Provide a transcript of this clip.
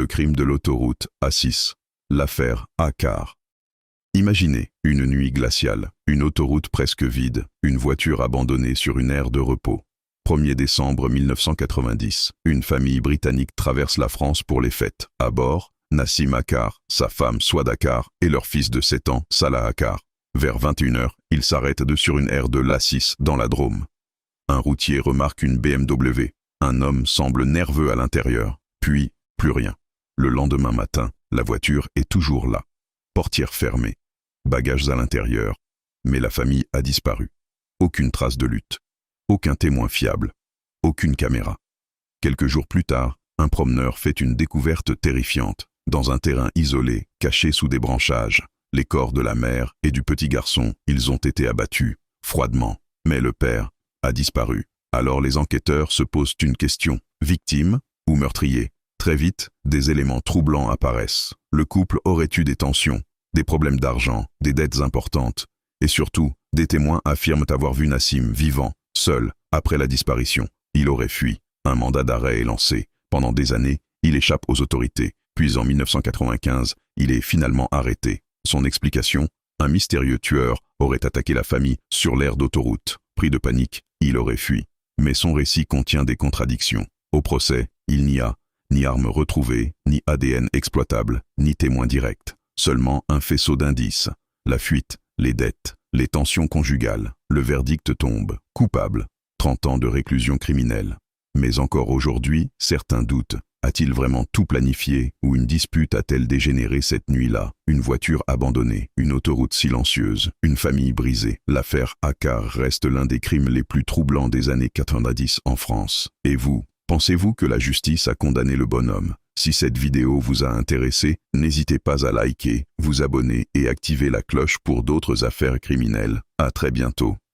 crime de l'autoroute A6, l'affaire Accars. Imaginez une nuit glaciale, une autoroute presque vide, une voiture abandonnée sur une aire de repos. 1er décembre 1990, une famille britannique traverse la France pour les fêtes. À bord, Nassim Accars, sa femme Souad Accars et leur fils de 7 ans, Salah Accars. Vers 21h, ils s'arrêtent sur une aire de l'A6 dans la Drôme. Un routier remarque une BMW. Un homme semble nerveux à l'intérieur, puis plus rien. Le lendemain matin, la voiture est toujours là. Portière fermée, bagages à l'intérieur, mais la famille a disparu. Aucune trace de lutte, aucun témoin fiable, aucune caméra. Quelques jours plus tard, un promeneur fait une découverte terrifiante. Dans un terrain isolé, caché sous des branchages, les corps de la mère et du petit garçon, ils ont été abattus, froidement. Mais le père a disparu. Alors les enquêteurs se posent une question. Victime ou meurtrier? Très vite, des éléments troublants apparaissent. Le couple aurait eu des tensions, des problèmes d'argent, des dettes importantes. Et surtout, des témoins affirment avoir vu Nassim vivant, seul, après la disparition. Il aurait fui. Un mandat d'arrêt est lancé. Pendant des années, il échappe aux autorités. Puis en 1995, il est finalement arrêté. Son explication, un mystérieux tueur aurait attaqué la famille sur l'aire d'autoroute. Pris de panique, il aurait fui. Mais son récit contient des contradictions. Au procès, il n'y a ni armes retrouvées, ni ADN exploitable, ni témoin direct. Seulement un faisceau d'indices. La fuite, les dettes, les tensions conjugales. Le verdict tombe. Coupable. 30 ans de réclusion criminelle. Mais encore aujourd'hui, certains doutent. A-t-il vraiment tout planifié ou une dispute a-t-elle dégénéré cette nuit-là? Une voiture abandonnée, une autoroute silencieuse, une famille brisée. L'affaire Accars reste l'un des crimes les plus troublants des années 90 en France. Et vous, pensez-vous que la justice a condamné le bonhomme? Si cette vidéo vous a intéressé, n'hésitez pas à liker, vous abonner et activer la cloche pour d'autres affaires criminelles. À très bientôt.